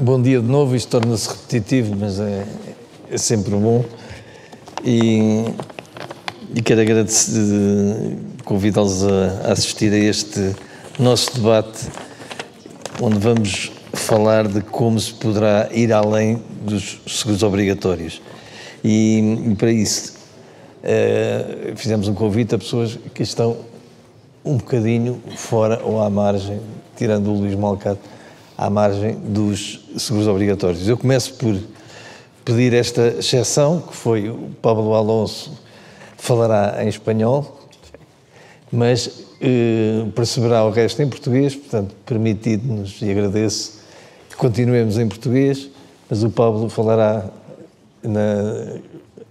Bom dia de novo, isto torna-se repetitivo, mas é sempre bom. E quero agradecer, convidá-los a assistir a este nosso debate, onde vamos falar de como se poderá ir além dos seguros obrigatórios. E para isso fizemos um convite a pessoas que estão um bocadinho fora ou à margem, tirando o Luís Malcado, à margem dos seguros obrigatórios. Eu começo por pedir esta exceção, que foi o Pablo Alonso falará em espanhol, mas perceberá o resto em português, portanto, permitido-nos, e agradeço, que continuemos em português, mas o Pablo falará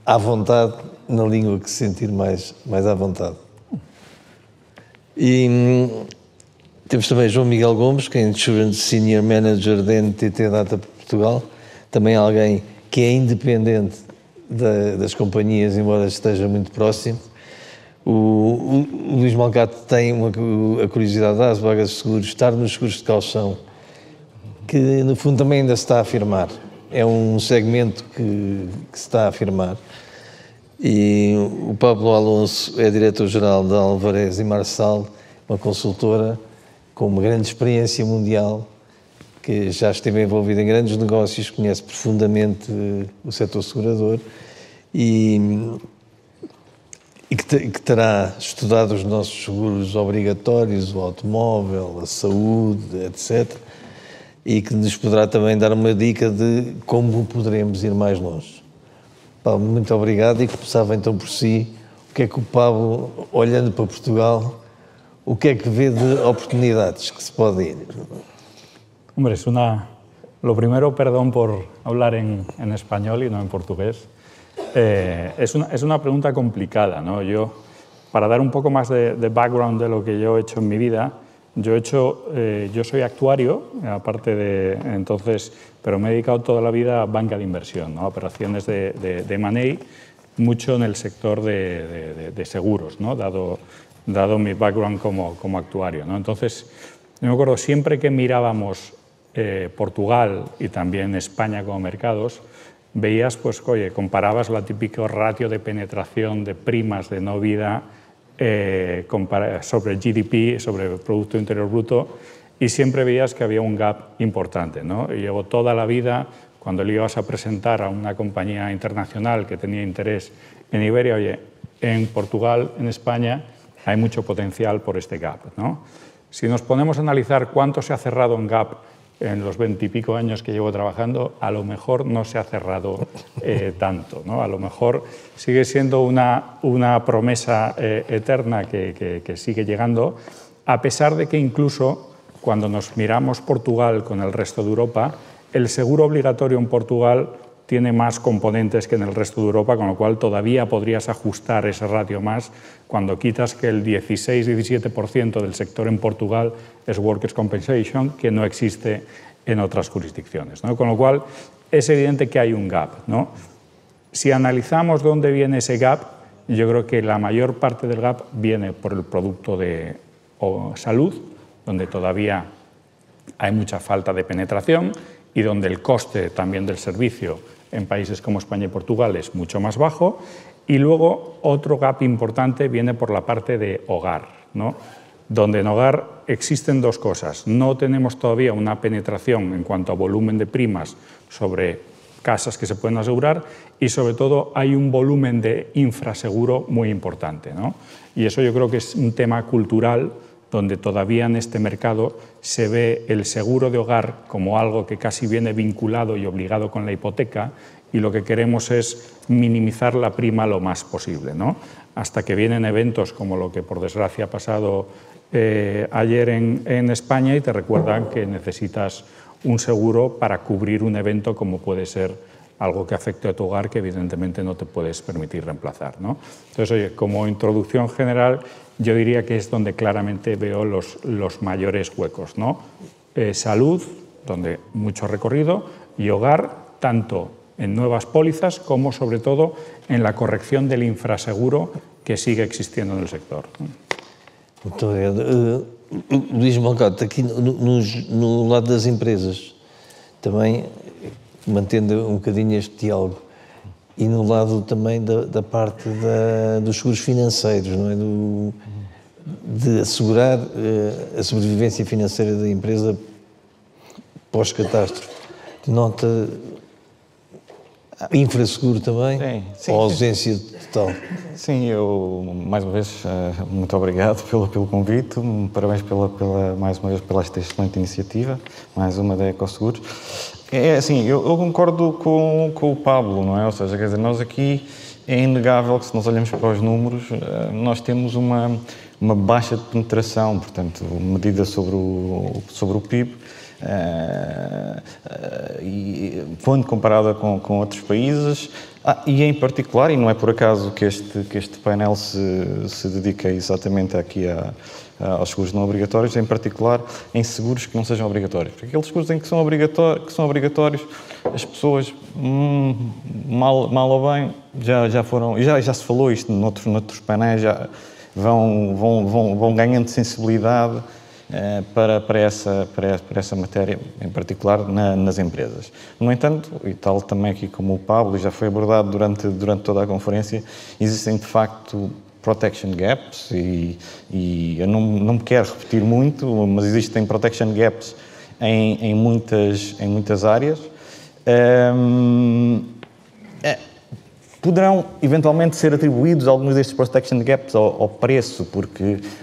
à vontade, na língua que se sentir mais à vontade. E temos também João Miguel Gomes, que é Insurance Senior Manager da NTT Data Portugal, também alguém que é independente das companhias, embora esteja muito próximo. O Luís Malcado tem a curiosidade das vagas de seguros, estar nos seguros de calção, que no fundo também ainda se está a afirmar. É um segmento que se está a afirmar. E o Pablo Alonso é diretor-geral da Alvarez e Marçal, uma consultora com uma grande experiência mundial, que já esteve envolvida em grandes negócios, conhece profundamente o setor segurador e que terá estudado os nossos seguros obrigatórios, o automóvel, a saúde, etc. E que nos poderá também dar uma dica de como poderemos ir mais longe. Pablo, muito obrigado, e começava então por si. O que é que o Pablo, olhando para Portugal, o que é que vê de oportunidades que se pode ir? Hombre, lo primero, perdón por hablar en español y no en portugués. Es una pregunta complicada, ¿no? Para dar un poco más de background de lo que yo he hecho en mi vida, yo soy actuario, aparte pero me he dedicado toda la vida a banca de inversión, ¿no? Operaciones de M&A, mucho en el sector de seguros, ¿no? Dado mi background como actuario, ¿no? Entonces, yo me acuerdo, siempre que mirábamos Portugal y también España como mercados, veías, pues, oye, comparabas la típica ratio de penetración de primas de no vida sobre GDP, sobre el Producto Interior Bruto, y siempre veías que había un gap importante, ¿no? Y llevo toda la vida, cuando le ibas a presentar a una compañía internacional que tenía interés en Iberia, oye, en Portugal, en España, hay mucho potencial por este gap, ¿no? Si nos ponemos a analizar cuánto se ha cerrado en gap en los 20 y pico años que llevo trabajando, a lo mejor no se ha cerrado tanto, ¿no? A lo mejor sigue siendo una promesa eterna que sigue llegando, a pesar de que incluso cuando nos miramos Portugal con el resto de Europa, el seguro obligatorio en Portugal tiene más componentes que en el resto de Europa, con lo cual todavía podrías ajustar ese ratio más cuando quitas que el 16-17% del sector en Portugal es Workers' Compensation, que no existe en otras jurisdicciones, ¿no? Con lo cual es evidente que hay un gap, ¿no? Si analizamos dónde viene ese gap, yo creo que la mayor parte del gap viene por el producto de salud, donde todavía hay mucha falta de penetración y donde el coste también del servicio en países como España y Portugal es mucho más bajo. Y luego otro gap importante viene por la parte de hogar, ¿no? Donde en hogar existen dos cosas. No tenemos todavía una penetración en cuanto a volumen de primas sobre casas que se pueden asegurar, y sobre todo hay un volumen de infraseguro muy importante, ¿no? Y eso yo creo que es un tema cultural, donde todavía en este mercado se ve el seguro de hogar como algo que casi viene vinculado y obligado con la hipoteca, y lo que queremos es minimizar la prima lo más posible, ¿no? Hasta que vienen eventos como lo que por desgracia ha pasado ayer en España, y te recuerdan que necesitas un seguro para cubrir un evento como puede ser algo que afecte a tu hogar, que evidentemente no te puedes permitir reemplazar, ¿no? Entonces, oye, como introducción general, yo diría que es donde claramente veo los mayores huecos, ¿no? Salud, donde mucho recorrido, y hogar, tanto en nuevas pólizas como, sobre todo, en la corrección del infraseguro que sigue existiendo en el sector. Muito obrigado. Luís Malcado, aqui no lado das empresas, também mantendo um bocadinho este diálogo. E no lado também da parte dos seguros financeiros, não é? De assegurar a sobrevivência financeira da empresa pós-catástrofe. Nota infraseguro também? Sim, ou ausência total? Sim, eu, mais uma vez, muito obrigado pelo convite, parabéns mais uma vez pela esta excelente iniciativa, mais uma da Ecoseguros. É assim, eu concordo com o Pablo, não é? Ou seja, quer dizer, nós aqui é inegável que se nós olhamos para os números, nós temos uma baixa de penetração, portanto, medida sobre o PIB, e quando comparada com outros países, e em particular, e não é por acaso que este painel se dedica exatamente aqui aos seguros não obrigatórios, em particular em seguros que não sejam obrigatórios. Porque aqueles seguros em que são obrigatórios, as pessoas, mal ou bem, já foram, e já se falou isto noutros painéis, já vão ganhando sensibilidade para essa matéria, em particular nas empresas. No entanto, e tal também aqui como o Pablo, já foi abordado durante toda a conferência, existem de facto protection gaps e eu não me quero repetir muito, mas existem protection gaps em muitas áreas. Poderão eventualmente ser atribuídos alguns destes protection gaps ao preço,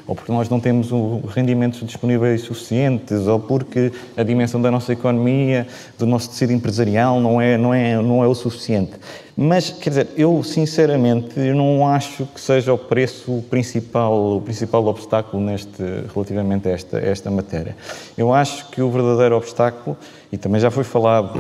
ou porque nós não temos rendimentos disponíveis suficientes, ou porque a dimensão da nossa economia, do nosso tecido empresarial não é o suficiente. Mas, quer dizer, eu sinceramente não acho que seja o preço o principal obstáculo relativamente a esta matéria. Eu acho que o verdadeiro obstáculo, e também já foi falado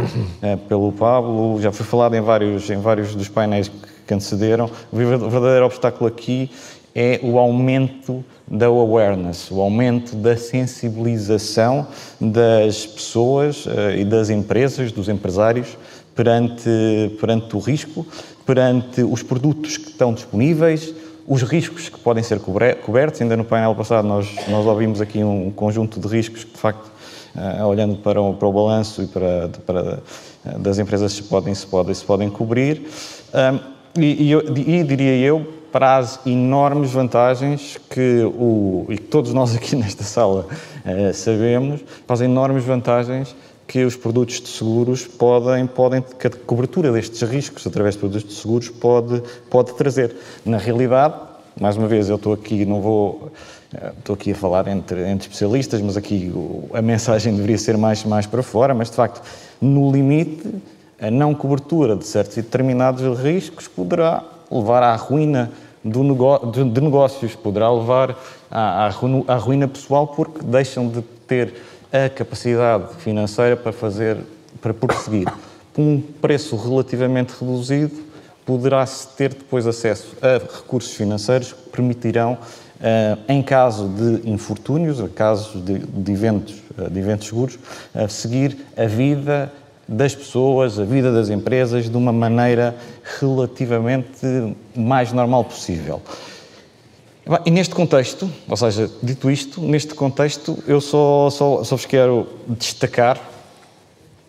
pelo Pablo, já foi falado em vários dos painéis que antecederam, o verdadeiro obstáculo aqui é o aumento da awareness, o aumento da sensibilização das pessoas e das empresas, dos empresários, perante o risco, perante os produtos que estão disponíveis, os riscos que podem ser cobertos. Ainda no painel passado nós ouvimos aqui um conjunto de riscos que, de facto, olhando para o balanço e das empresas se podem cobrir. E diria eu, para as enormes vantagens que todos nós aqui nesta sala sabemos, para as enormes vantagens que os produtos de seguros que a cobertura destes riscos através de produtos de seguros pode trazer. Na realidade, mais uma vez, eu estou aqui a falar entre especialistas, mas aqui a mensagem deveria ser mais para fora, mas de facto, no limite, a não cobertura de certos e determinados riscos poderá levar à ruína de negócios, poderá levar à ruína pessoal, porque deixam de ter a capacidade financeira para prosseguir. Com um preço relativamente reduzido, poderá-se ter depois acesso a recursos financeiros que permitirão, em caso de infortúnios, em caso de eventos seguros, seguir a vida das pessoas, a vida das empresas, de uma maneira relativamente mais normal possível. E neste contexto, ou seja, dito isto, neste contexto eu só vos quero destacar,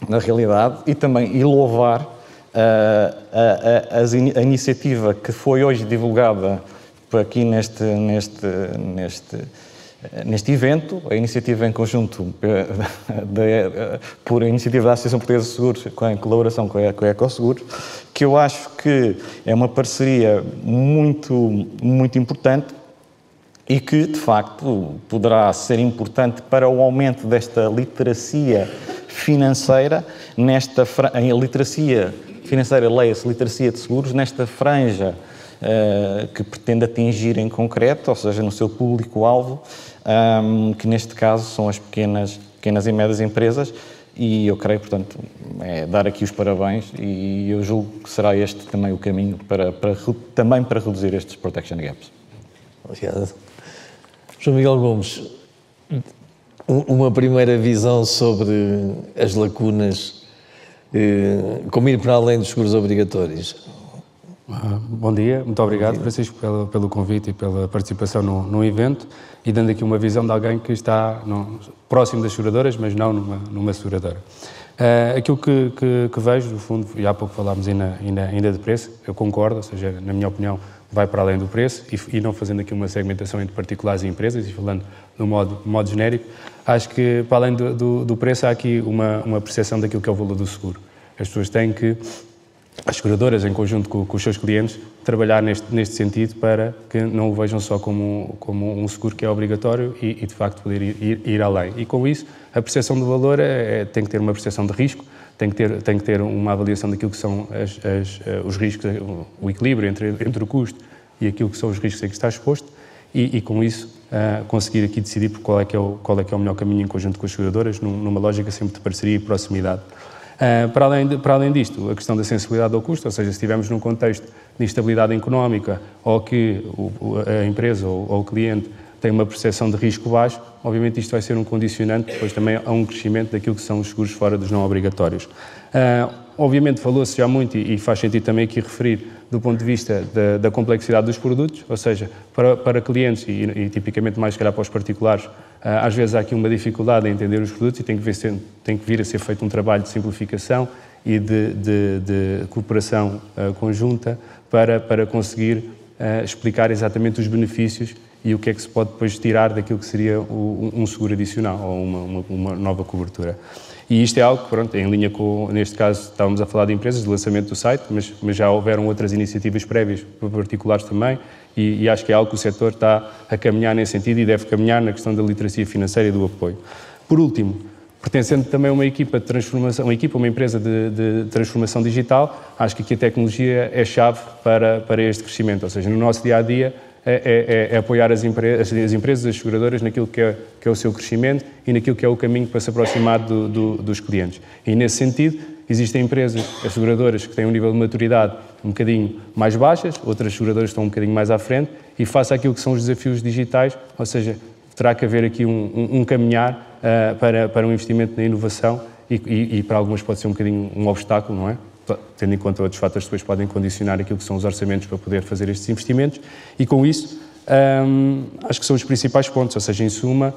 na realidade, e louvar a iniciativa que foi hoje divulgada aqui neste evento, a iniciativa em conjunto por iniciativa da Associação Portuguesa de Seguros, em colaboração com a Ecoseguros, que eu acho que é uma parceria muito, muito importante e que, de facto, poderá ser importante para o aumento desta literacia financeira, em literacia financeira, leia-se literacia de seguros, nesta franja que pretende atingir em concreto, ou seja, no seu público-alvo, que neste caso são as pequenas e médias empresas, e eu creio, portanto, dar aqui os parabéns, e eu julgo que será este também o caminho também para reduzir estes protection gaps. Obrigado. João Miguel Gomes, uma primeira visão sobre as lacunas, como ir para além dos seguros obrigatórios. Bom dia, muito obrigado, Francisco, pelo convite e pela participação no evento, e dando aqui uma visão de alguém que está próximo das seguradoras, mas não numa seguradora. Aquilo que vejo, no fundo, e há pouco falámos ainda de preço, eu concordo, ou seja, na minha opinião, vai para além do preço e não fazendo aqui uma segmentação entre particulares e empresas e falando no modo genérico, acho que para além do preço há aqui uma percepção daquilo que é o valor do seguro. As pessoas têm que, as seguradoras, em conjunto com os seus clientes, trabalhar neste sentido para que não o vejam só como um seguro que é obrigatório e de facto poder ir além. E com isso, a percepção do valor tem que ter uma percepção de risco, tem que ter uma avaliação daquilo que são os riscos, o equilíbrio entre o custo e aquilo que são os riscos a que está exposto e com isso conseguir aqui decidir por qual é que é o melhor caminho em conjunto com as seguradoras, numa lógica sempre de parceria e proximidade. Para além disto, a questão da sensibilidade ao custo, ou seja, se estivermos num contexto de instabilidade económica ou que a empresa ou o cliente tem uma percepção de risco baixo, obviamente isto vai ser um condicionante depois também a um crescimento daquilo que são os seguros fora dos não obrigatórios. Obviamente falou-se já muito e faz sentido também aqui referir do ponto de vista da complexidade dos produtos, ou seja, para clientes e tipicamente mais se calhar para os particulares, às vezes há aqui uma dificuldade em entender os produtos e tem que vir a ser feito um trabalho de simplificação e de cooperação conjunta para conseguir explicar exatamente os benefícios e o que é que se pode depois tirar daquilo que seria um seguro adicional ou uma nova cobertura. E isto é algo que, pronto, em linha com, neste caso, estávamos a falar de empresas, de lançamento do site, mas já houveram outras iniciativas prévias para particulares também e acho que é algo que o setor está a caminhar nesse sentido e deve caminhar na questão da literacia financeira e do apoio. Por último, pertencendo também a uma equipa de transformação, uma empresa de transformação digital, acho que aqui a tecnologia é chave para este crescimento, ou seja, no nosso dia-a-dia, é apoiar as empresas, as seguradoras naquilo que é o seu crescimento e naquilo que é o caminho para se aproximar dos clientes. E nesse sentido, existem empresas, as seguradoras que têm um nível de maturidade um bocadinho mais baixas, outras seguradoras estão um bocadinho mais à frente e face àquilo que são os desafios digitais, ou seja, terá que haver aqui um caminhar para um investimento na inovação e para algumas pode ser um bocadinho um obstáculo, não é? Tendo em conta outros fatores que depois podem condicionar aquilo que são os orçamentos para poder fazer estes investimentos e com isso acho que são os principais pontos, ou seja, em suma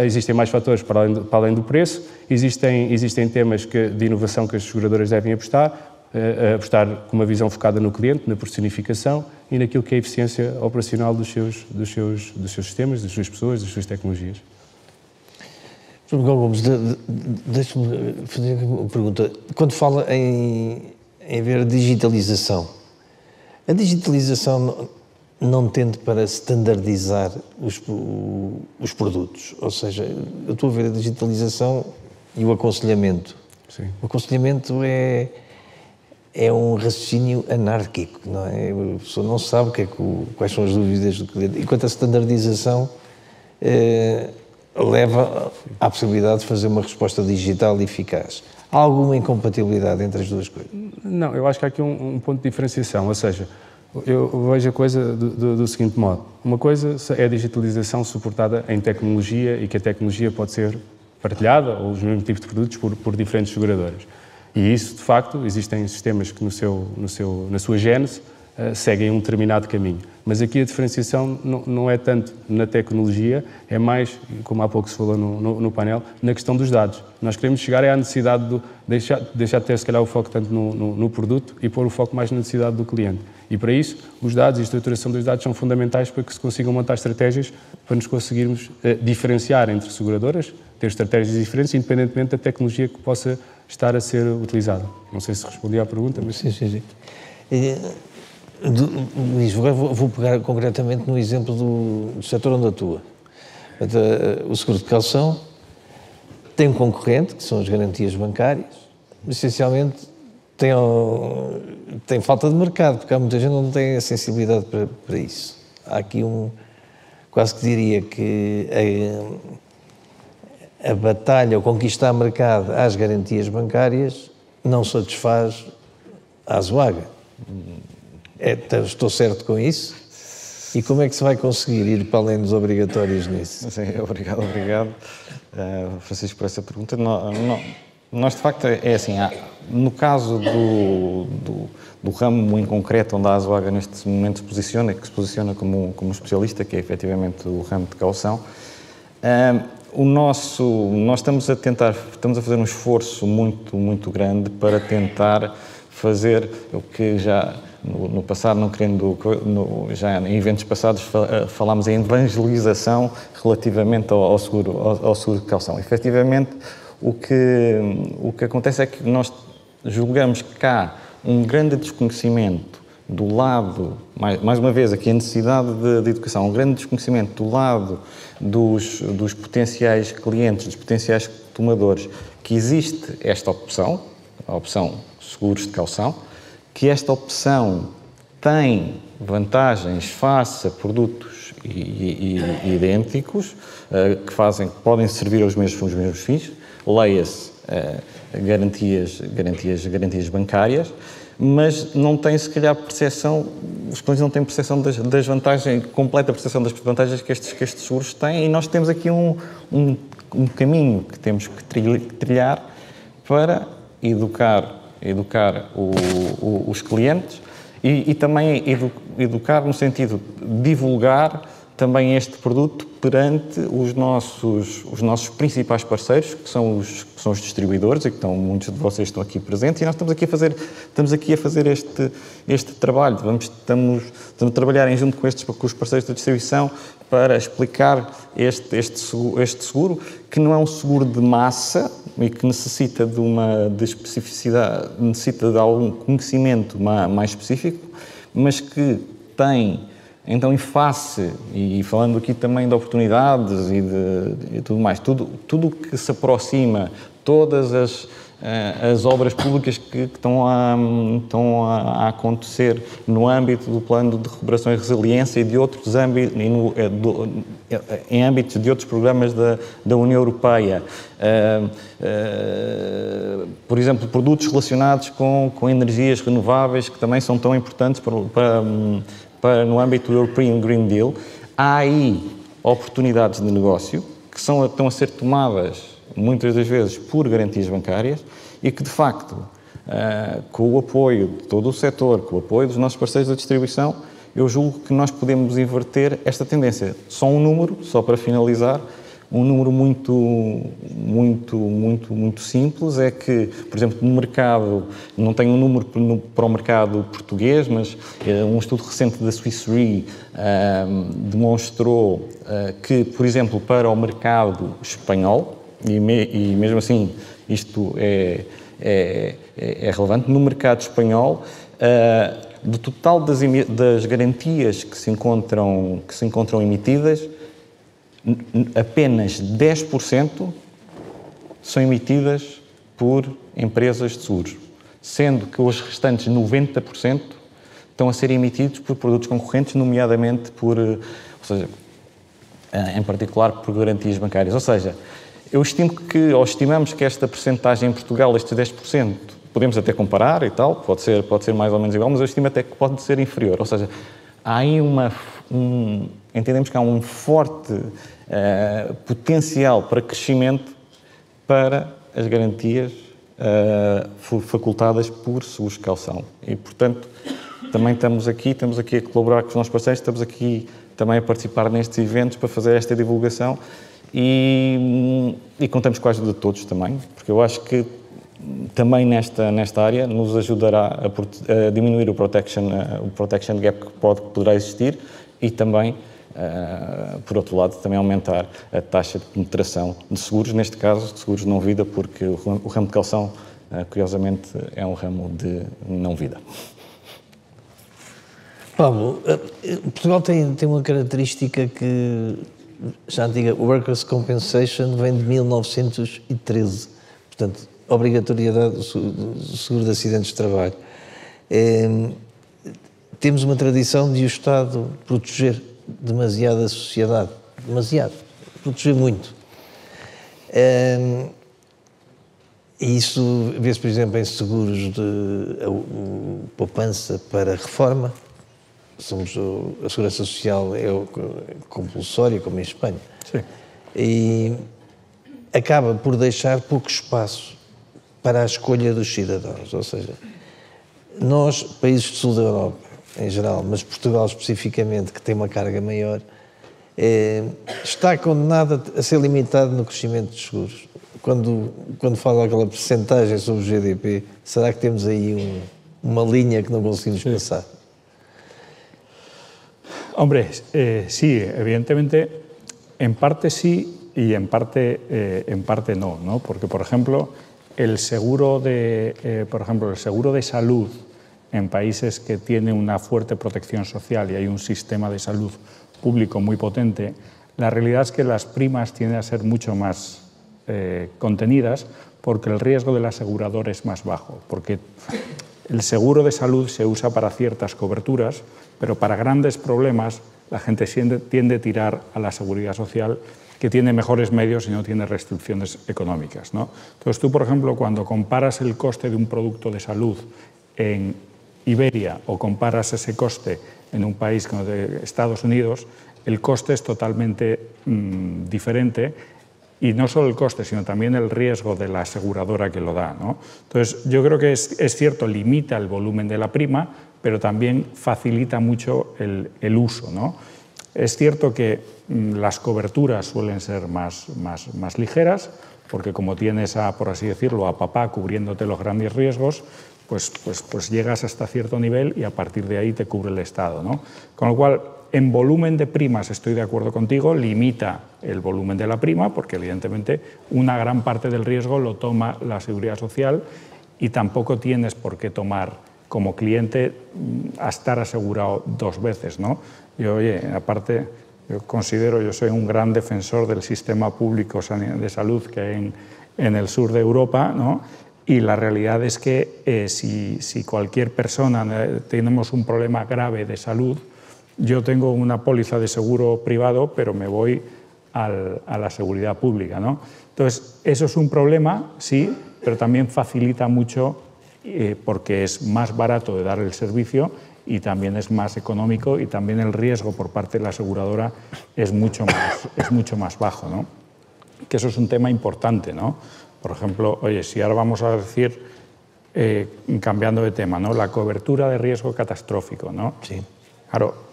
existem mais fatores para além do preço, existem temas de inovação que as seguradoras devem apostar com uma visão focada no cliente, na personificação e naquilo que é a eficiência operacional dos seus sistemas, das suas pessoas, das suas tecnologias. João Miguel Gomes, deixa-me fazer uma pergunta. Quando fala em haver digitalização, a digitalização não tende para standardizar os produtos? Ou seja, eu estou a ver a digitalização e o aconselhamento. Sim. O aconselhamento é um raciocínio anárquico, não é? A pessoa não sabe quais são as dúvidas do cliente. Enquanto a standardização leva à possibilidade de fazer uma resposta digital eficaz. Há alguma incompatibilidade entre as duas coisas? Não, eu acho que há aqui um ponto de diferenciação, ou seja, eu vejo a coisa do seguinte modo. Uma coisa é a digitalização suportada em tecnologia e que a tecnologia pode ser partilhada ou os mesmos tipos de produtos por diferentes seguradoras. E isso, de facto, existem sistemas que na sua gênese seguem um determinado caminho. Mas aqui a diferenciação não é tanto na tecnologia, é mais, como há pouco se falou no painel, na questão dos dados. Nós queremos chegar à necessidade de deixar de ter, se calhar, o foco tanto no produto e pôr o foco mais na necessidade do cliente. E para isso, os dados e a estruturação dos dados são fundamentais para que se consigam montar estratégias para nos conseguirmos diferenciar entre seguradoras, ter estratégias diferentes, independentemente da tecnologia que possa estar a ser utilizada. Não sei se respondi à pergunta, mas... Sim. Luís, agora vou pegar concretamente no exemplo do setor onde atua. O seguro de caução tem um concorrente, que são as garantias bancárias, essencialmente tem falta de mercado, porque há muita gente que não tem a sensibilidade para isso. Há aqui quase que diria que a batalha, ou conquistar mercado às garantias bancárias, não satisfaz a Azuaga. Estou certo com isso? E como é que se vai conseguir ir para além dos obrigatórios nisso? Sim, obrigado, Francisco, por essa pergunta. Nós, de facto, é assim, no caso do ramo em concreto onde a Azuaga neste momento se posiciona como especialista, que é efetivamente o ramo de caução, nós estamos a fazer um esforço muito grande para tentar fazer o que já no passado, não querendo, já em eventos passados falámos em evangelização relativamente ao seguro de caução. Efetivamente, o que acontece é que nós julgamos que há um grande desconhecimento do lado, mais uma vez aqui a necessidade de educação, um grande desconhecimento do lado dos potenciais clientes, dos potenciais tomadores, que existe esta opção, a opção seguros de caução, que esta opção tem vantagens face a produtos idênticos, que podem servir aos mesmos fins, leia-se garantias bancárias, mas não tem, se calhar, percepção, os clientes não têm percepção das vantagens, completa percepção das vantagens que estes seguros têm, e nós temos aqui um caminho que temos que trilhar para educar os clientes e também educar no sentido de divulgar também este produto perante os nossos principais parceiros, que são os distribuidores, e que muitos de vocês estão aqui presentes, e nós estamos aqui a fazer este trabalho. Estamos a trabalhar em junto com os parceiros da distribuição para explicar este seguro, que não é um seguro de massa e que necessita de especificidade, necessita de algum conhecimento mais específico, mas que tem, então, em face, e falando aqui também de oportunidades e tudo mais, tudo que se aproxima, todas as obras públicas que estão a acontecer no âmbito do plano de recuperação e resiliência e de outros âmbitos, em âmbitos de outros programas da União Europeia. Por exemplo, produtos relacionados com energias renováveis, que também são tão importantes no âmbito do European Green Deal. Há aí oportunidades de negócio que estão a ser tomadas muitas das vezes por garantias bancárias e que, de facto, com o apoio de todo o setor, com o apoio dos nossos parceiros da distribuição, eu julgo que nós podemos inverter esta tendência. Só um número, só para finalizar, um número muito simples é que, por exemplo, no mercado, não tenho um número para o mercado português, mas um estudo recente da Swiss Re demonstrou que, por exemplo, para o mercado espanhol, e mesmo assim isto é relevante, no mercado espanhol, do total das garantias que se encontram emitidas, apenas 10% são emitidas por empresas de seguros, sendo que os restantes 90% estão a ser emitidos por produtos concorrentes, nomeadamente em particular por garantias bancárias. Ou seja, estimamos que esta percentagem em Portugal, estes 10%, podemos até comparar e tal, pode ser mais ou menos igual, mas eu estimo até que pode ser inferior. Ou seja, há aí entendemos que há um forte potencial para crescimento para as garantias facultadas por seguros de caução. E, portanto, também estamos aqui a colaborar com os nossos parceiros, estamos aqui também a participar nestes eventos para fazer esta divulgação e contamos com a ajuda de todos também, porque eu acho que também nesta área nos ajudará a diminuir o protection gap que poderá existir e também, por outro lado, também aumentar a taxa de penetração de seguros, neste caso de seguros de não-vida, porque o ramo de caução, curiosamente, é um ramo de não-vida. Pablo, Portugal tem uma característica que já antiga, Workers' Compensation vem de 1913, portanto, obrigatoriedade do seguro de acidentes de trabalho. Temos uma tradição de o Estado proteger demasiado a sociedade, proteger muito. E isso vê-se, por exemplo, em seguros de poupança para reforma. A segurança social é compulsória, como em Espanha. Sim. E acaba por deixar pouco espaço para a escolha dos cidadãos. Ou seja, nós, países do sul da Europa, em geral, mas Portugal especificamente, que tem uma carga maior, está condenado a ser limitado no crescimento dos seguros. Quando fala aquela percentagem sobre o GDP, será que temos aí uma linha que não conseguimos passar? Hombre, sí, evidentemente, en parte sí y en parte no, ¿no? Porque, por ejemplo, el seguro de salud en países que tienen una fuerte protección social y hay un sistema de salud público muy potente, la realidad es que las primas tienden a ser mucho más contenidas porque el riesgo del asegurador es más bajo, porque el seguro de salud se usa para ciertas coberturas, pero para grandes problemas la gente tiende a tirar a la seguridad social, que tiene mejores medios y no tiene restricciones económicas, ¿no? Entonces tú, por ejemplo, cuando comparas el coste de un producto de salud en Iberia o comparas ese coste en un país como de Estados Unidos, el coste es totalmente diferente, y no solo el coste, sino también el riesgo de la aseguradora que lo da, ¿no? Entonces, yo creo que es cierto, limita el volumen de la prima, pero también facilita mucho el uso, ¿no? Es cierto que las coberturas suelen ser más ligeras, porque como tienes por así decirlo, a papá cubriéndote los grandes riesgos, pues llegas hasta cierto nivel y a partir de ahí te cubre el Estado, ¿no? Con lo cual, en volumen de primas estoy de acuerdo contigo, limita el volumen de la prima, porque evidentemente una gran parte del riesgo lo toma la Seguridad Social y tampoco tienes por qué tomar como cliente a estar asegurado dos veces, ¿no? Yo, oye, aparte, yo soy un gran defensor del sistema público de salud que hay en el sur de Europa, ¿no? Y la realidad es que si cualquier persona tenemos un problema grave de salud, yo tengo una póliza de seguro privado, pero me voy a la seguridad pública, ¿no? Entonces, eso es un problema, sí, pero también facilita mucho porque es más barato de dar el servicio y también es más económico y también el riesgo por parte de la aseguradora es mucho más bajo, ¿no? Que eso es un tema importante, ¿no? Por ejemplo, oye, si ahora vamos a decir, cambiando de tema, ¿no? La cobertura de riesgo catastrófico, ¿no? Sí. Claro,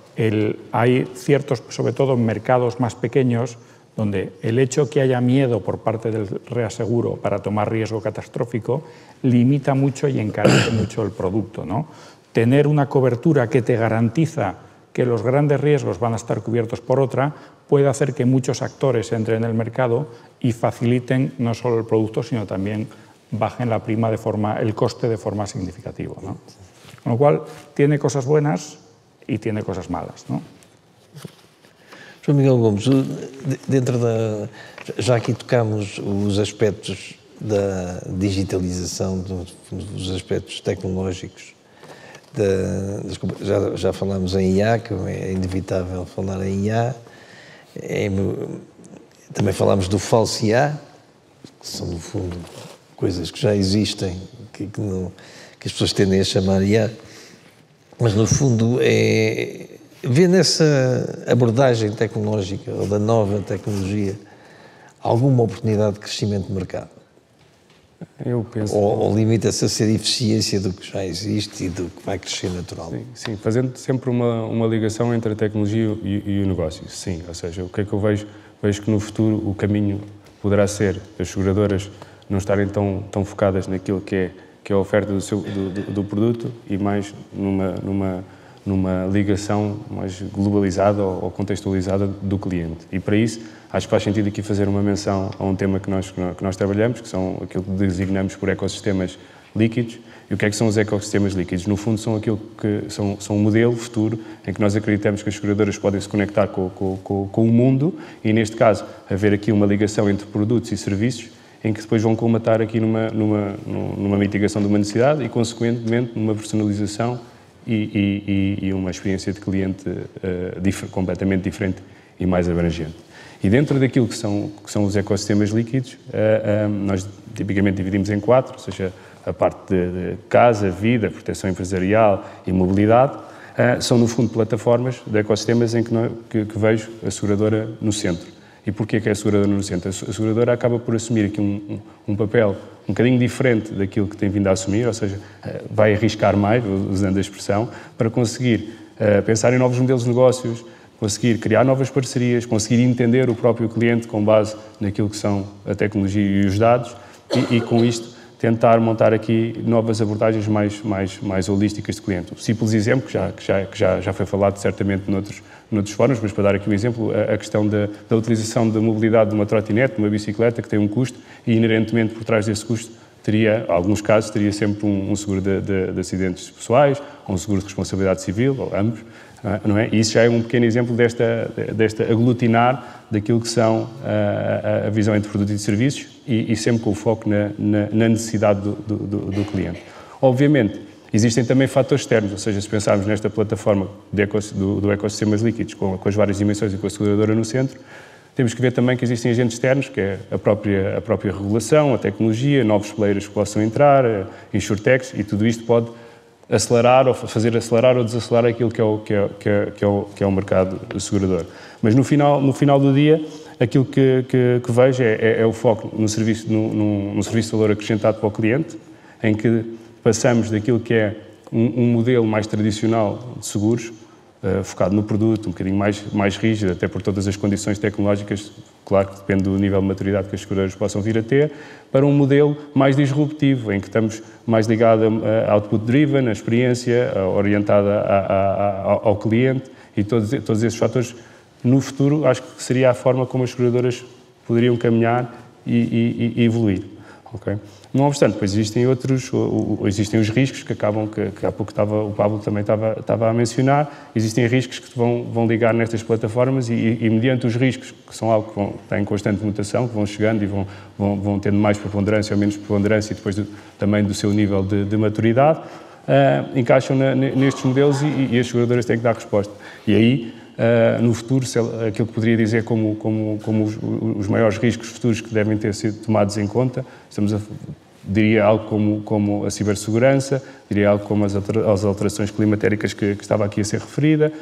hay ciertos, sobre todo en mercados más pequeños, donde el hecho que haya miedo por parte del reaseguro para tomar riesgo catastrófico limita mucho y encarece mucho el producto, ¿no? Tener una cobertura que te garantiza que los grandes riesgos van a estar cubiertos por otra puede hacer que muchos actores entren en el mercado y faciliten no solo el producto, sino también bajen la prima el coste de forma significativa, ¿no? Con lo cual, tiene cosas buenas e tiene cosas malas, não? João Miguel Gomes, já aqui tocámos os aspectos da digitalização, dos aspectos tecnológicos, já falámos em IA, que é inevitável falar em IA, também falámos do falso IA, que são, no fundo, coisas que já existem, que as pessoas tendem a chamar IA. Mas, no fundo, vê nessa abordagem tecnológica ou da nova tecnologia alguma oportunidade de crescimento de mercado? Eu penso... Ou limita-se a ser eficiência do que já existe e do que vai crescer naturalmente? Sim, fazendo sempre uma ligação entre a tecnologia e o negócio, sim. Ou seja, o que é que eu vejo? Vejo que no futuro o caminho poderá ser as seguradoras não estarem tão focadas naquilo que é a oferta do produto e mais numa ligação mais globalizada ou contextualizada do cliente. E para isso, acho que faz sentido aqui fazer uma menção a um tema que nós trabalhamos, que são aquilo que designamos por ecossistemas líquidos. E o que é que são os ecossistemas líquidos? No fundo, são aquilo que são um modelo futuro em que nós acreditamos que as seguradoras podem se conectar com o mundo e, neste caso, haver aqui uma ligação entre produtos e serviços em que depois vão colmatar aqui numa mitigação de uma necessidade e, consequentemente, numa personalização e uma experiência de cliente completamente diferente e mais abrangente. E dentro daquilo que são os ecossistemas líquidos, nós tipicamente dividimos em 4, ou seja, a parte de casa, vida, proteção empresarial e mobilidade, são, no fundo, plataformas de ecossistemas em que vejo a seguradora no centro. E porquê que é a seguradora no centro? A seguradora acaba por assumir aqui um papel um bocadinho diferente daquilo que tem vindo a assumir, ou seja, vai arriscar mais, usando a expressão, para conseguir pensar em novos modelos de negócios, conseguir criar novas parcerias, conseguir entender o próprio cliente com base naquilo que são a tecnologia e os dados e com isto tentar montar aqui novas abordagens mais holísticas de cliente. O simples exemplo, que já foi falado certamente noutros fóruns, mas para dar aqui um exemplo, a questão da utilização da mobilidade de uma trotinete, de uma bicicleta, que tem um custo e inerentemente por trás desse custo teria, em alguns casos, teria sempre um seguro de acidentes pessoais, ou um seguro de responsabilidade civil, ou ambos, não é? E isso já é um pequeno exemplo desta aglutinar daquilo que são a visão entre produtos e serviços e sempre com o foco na necessidade do cliente. Obviamente, existem também fatores externos, ou seja, se pensarmos nesta plataforma do ecossistemas líquidos com as várias dimensões e com a seguradora no centro, temos que ver também que existem agentes externos, que é a própria regulação, a tecnologia, novos players que possam entrar, insurtechs, e tudo isto pode acelerar ou fazer acelerar ou desacelerar aquilo que é o mercado segurador. Mas no final do dia, aquilo que vejo é o foco no serviço de valor acrescentado para o cliente, em que passamos daquilo que é um modelo mais tradicional de seguros, focado no produto, um bocadinho mais rígido, até por todas as condições tecnológicas, claro que depende do nível de maturidade que as seguradoras possam vir a ter, para um modelo mais disruptivo, em que estamos mais ligados a output-driven, a experiência orientada ao cliente e todos esses fatores. No futuro, acho que seria a forma como as seguradoras poderiam caminhar e evoluir. Okay? Não obstante, depois existem os riscos que há pouco o Pablo também estava a mencionar, existem riscos que vão ligar nestas plataformas e mediante os riscos, que são algo que têm constante mutação, que vão chegando e vão tendo mais preponderância ou menos preponderância e depois também do seu nível de maturidade, encaixam nestes modelos e as seguradoras têm que dar resposta. E aí, no futuro, aquilo que poderia dizer como os maiores riscos futuros que devem ter sido tomados em conta, diria algo como a cibersegurança, diria algo como as alterações climatéricas que estava aqui a ser referida,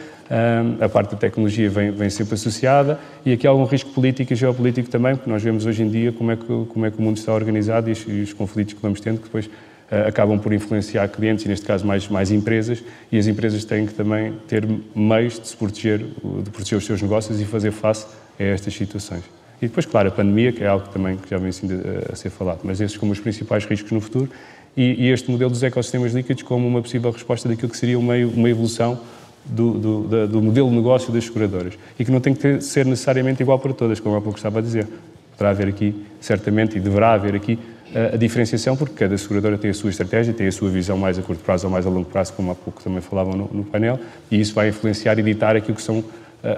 a parte da tecnologia vem sempre associada e aqui há algum risco político e geopolítico também, porque nós vemos hoje em dia como é que o mundo está organizado e os conflitos que vamos tendo, que depois acabam por influenciar clientes e, neste caso, mais empresas, e as empresas têm que também ter meios de proteger os seus negócios e fazer face a estas situações. E depois, claro, a pandemia, que é algo também que já vem a ser falado, mas esses como os principais riscos no futuro e este modelo dos ecossistemas líquidos como uma possível resposta daquilo que seria uma evolução do modelo de negócio das seguradoras e que não tem que ser necessariamente igual para todas, como há pouco estava a dizer. Poderá haver aqui, certamente, e deverá haver aqui a diferenciação, porque cada seguradora tem a sua estratégia, tem a sua visão mais a curto prazo ou mais a longo prazo, como há pouco também falavam no painel, e isso vai influenciar e ditar aquilo que são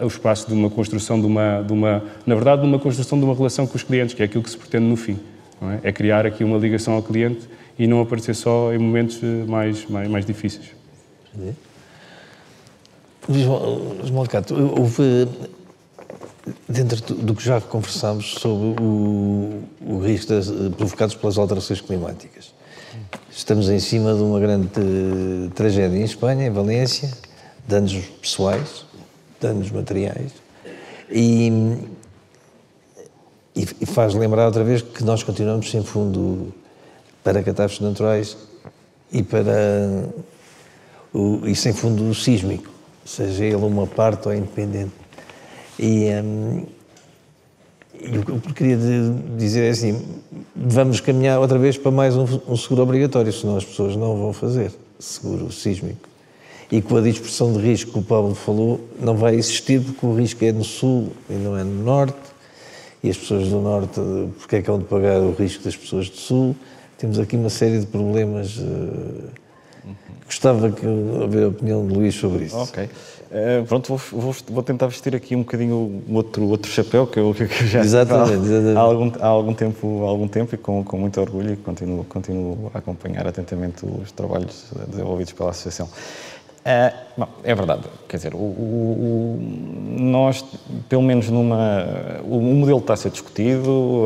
os passos de uma construção na verdade, de uma construção de uma relação com os clientes, que é aquilo que se pretende no fim. Não é? É criar aqui uma ligação ao cliente e não aparecer só em momentos mais difíceis. Luís Malcato, houve, dentro do que já conversámos sobre o risco provocados pelas alterações climáticas, estamos em cima de uma grande tragédia em Espanha, em Valência, danos pessoais, danos materiais, e faz lembrar outra vez que nós continuamos sem fundo para catástrofes naturais e sem fundo sísmico, seja ele uma parte ou independente. E o que eu queria dizer é assim, vamos caminhar outra vez para mais um seguro obrigatório, senão as pessoas não vão fazer seguro sísmico. E com a dispersão de risco que o Pablo falou, não vai existir porque o risco é no sul e não é no norte, e as pessoas do norte, porque é que hão de pagar o risco das pessoas do sul? Temos aqui uma série de problemas. Gostava de ouvir a opinião de Luís sobre isso. Ok. Pronto, vou tentar vestir aqui um bocadinho outro chapéu que eu já há algum tempo e com muito orgulho e continuo a acompanhar atentamente os trabalhos desenvolvidos pela Associação. Bom, é verdade, quer dizer, nós, pelo menos o modelo está a ser discutido,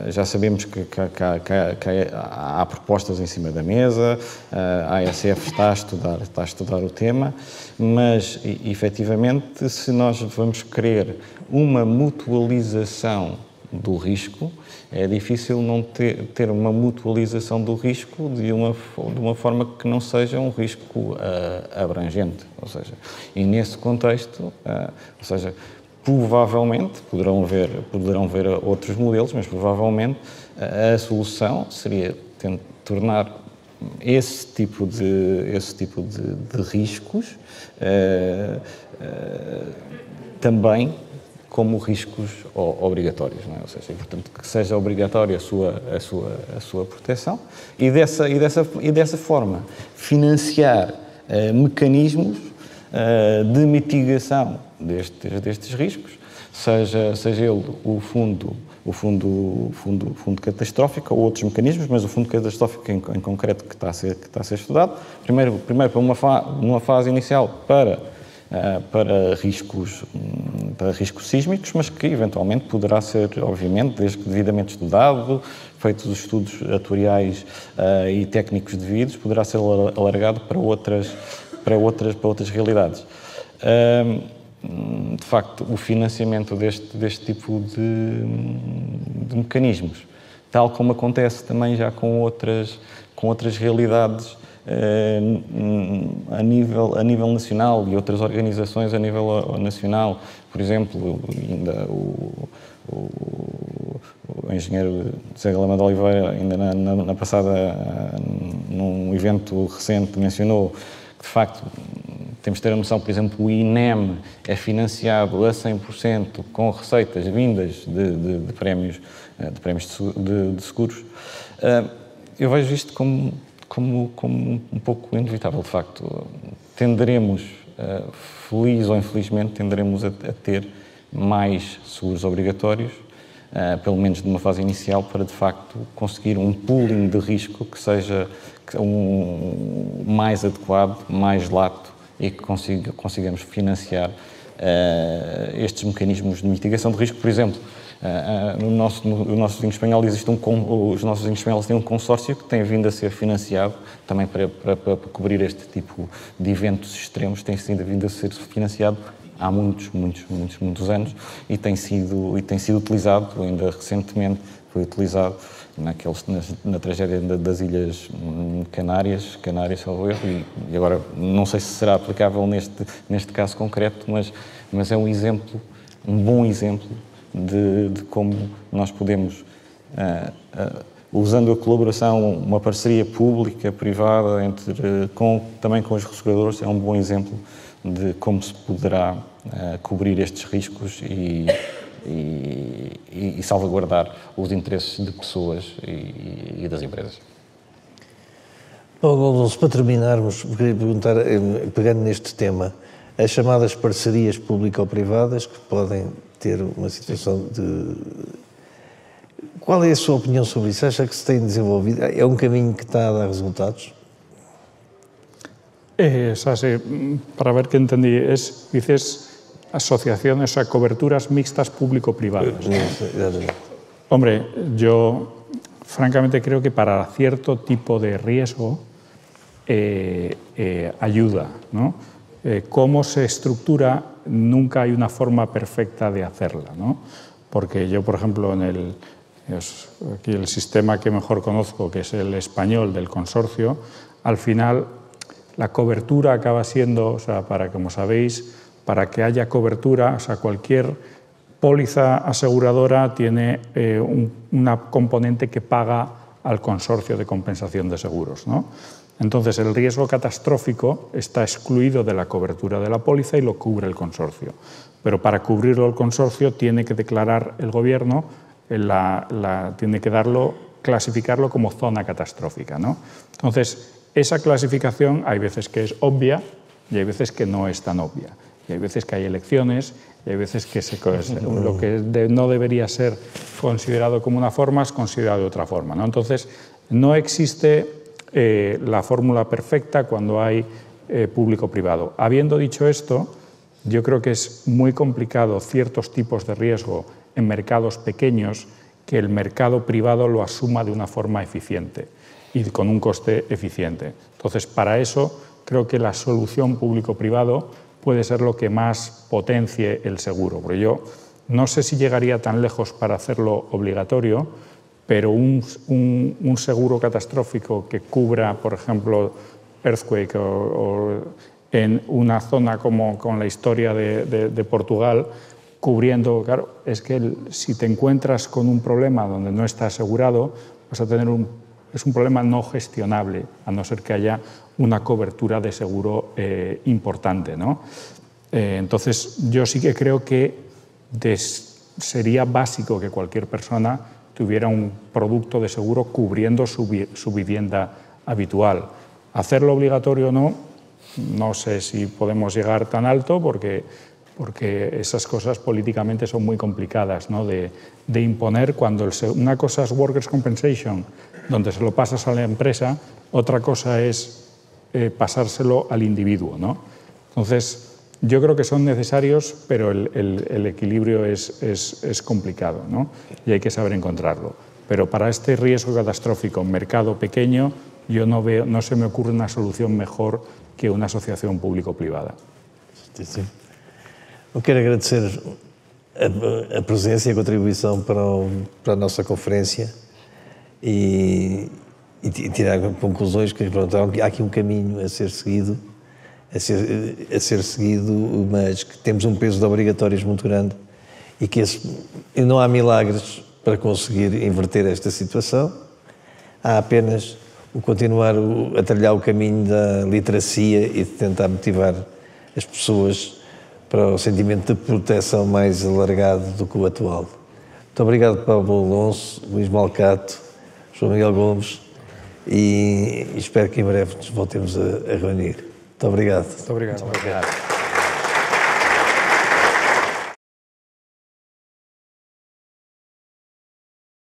já sabemos que há propostas em cima da mesa, a ASF está a estudar o tema, mas, efetivamente, se nós vamos querer uma mutualização do risco, é difícil não ter uma mutualização do risco de uma forma que não seja um risco abrangente. Ou seja, e nesse contexto, provavelmente, poderão ver outros modelos, mas provavelmente a solução seria tornar esse tipo de riscos também como riscos obrigatórios, não é? Ou seja, portanto, que seja obrigatória a sua proteção e dessa forma financiar mecanismos de mitigação destes riscos, seja ele o fundo catastrófico ou outros mecanismos, mas o fundo catastrófico em concreto que está a ser estudado, primeiro para numa fase inicial para riscos sísmicos, mas que eventualmente poderá ser, obviamente, desde que devidamente estudado, feitos os estudos atuariais e técnicos devidos, poderá ser alargado para outras realidades. De facto, o financiamento deste tipo de mecanismos, tal como acontece também já com outras realidades a nível nacional e outras organizações a nível nacional. Por exemplo, ainda o engenheiro José Galama de Oliveira, ainda na passada, num evento recente, mencionou que, de facto, temos de ter a noção, por exemplo, o INEM é financiado a 100% com receitas vindas de prémios de seguros. Eu vejo isto como um pouco inevitável, de facto. Tenderemos, feliz ou infelizmente, tenderemos a ter mais seguros obrigatórios, pelo menos numa fase inicial, para de facto conseguir um pooling de risco que seja mais adequado, mais lato e que consigamos financiar estes mecanismos de mitigação de risco. Por exemplo, no nosso vizinho espanhol os nossos vizinhos espanhóis têm um consórcio que tem vindo a ser financiado também para cobrir este tipo de eventos extremos, tem vindo a ser financiado há muitos anos e tem sido utilizado, ainda recentemente foi utilizado na tragédia das Ilhas Canárias, salvo erro, e agora não sei se será aplicável neste caso concreto, mas é um bom exemplo de como nós podemos, usando a colaboração, uma parceria pública-privada também com os resseguradores, é um bom exemplo de como se poderá cobrir estes riscos e salvaguardar os interesses de pessoas e das empresas. Paulo Alonso, para terminarmos, queria perguntar, pegando neste tema, as chamadas parcerias público-privadas que podem ter uma situação de... Qual é a sua opinião sobre isso? Acha que se tem desenvolvido? É um caminho que está a dar resultados? Para ver que entendí, dices asociaciones a coberturas mixtas público-privadas. Hombre, yo francamente creo que para cierto tipo de riesgo ayuda, ¿no? Cómo se estructura, nunca hay una forma perfecta de hacerla, ¿no? Porque yo, por ejemplo, aquí el sistema que mejor conozco, que es el español del consorcio, al final la cobertura acaba siendo, como sabéis, para que haya cobertura, cualquier póliza aseguradora tiene una componente que paga al consorcio de compensación de seguros, ¿no? Entonces, el riesgo catastrófico está excluido de la cobertura de la póliza y lo cubre el consorcio. Pero para cubrirlo el consorcio tiene que declarar el gobierno, tiene que clasificarlo como zona catastrófica, ¿no? Entonces, esa clasificación hay veces que es obvia y hay veces que no es tan obvia. Y hay veces que hay elecciones, y hay veces que lo que no debería ser considerado como una forma es considerado de otra forma, ¿no? Entonces, no existe la fórmula perfecta cuando hay público-privado. Habiendo dicho esto, yo creo que es muy complicado ciertos tipos de riesgo en mercados pequeños que el mercado privado lo asuma de una forma eficiente y con un coste eficiente. Entonces, para eso, creo que la solución público-privado puede ser lo que más potencie el seguro. Porque yo No sé si llegaría tan lejos para hacerlo obligatorio, pero un seguro catastrófico que cubra, por ejemplo, earthquake o en una zona como con la historia de Portugal, cubriendo, claro, es que si te encuentras con un problema donde no está asegurado, vas a tener es un problema no gestionable, a no ser que haya una cobertura de seguro importante, ¿no? Entonces, yo sí que creo que sería básico que cualquier persona tuviera un producto de seguro cubriendo su vivienda habitual. Hacerlo obligatorio o no, no sé si podemos llegar tan alto porque esas cosas políticamente son muy complicadas, ¿no? de imponer cuando una cosa es workers' compensation, donde se lo pasas a la empresa, otra cosa es pasárselo al individuo, ¿no? Entonces, yo creo que son necesarios, pero el equilibrio es complicado, ¿no? Y hay que saber encontrarlo. Pero para este riesgo catastrófico, mercado pequeño, yo no se me ocurre una solución mejor que una asociación público-privada. Sim. Eu quero agradecer a presença e a contribuição para a nossa conferência e tirar conclusões que pronto, há aqui um caminho a ser seguido, mas que temos um peso de obrigatórios muito grande e que não há milagres para conseguir inverter esta situação. Há apenas o continuar a trilhar o caminho da literacia e de tentar motivar as pessoas para o sentimento de proteção mais alargado do que o atual. Muito obrigado, Pablo Alonso, Luís Malcato, João Miguel Gomes e espero que em breve nos voltemos a reunir. Muito obrigado. Muito obrigado.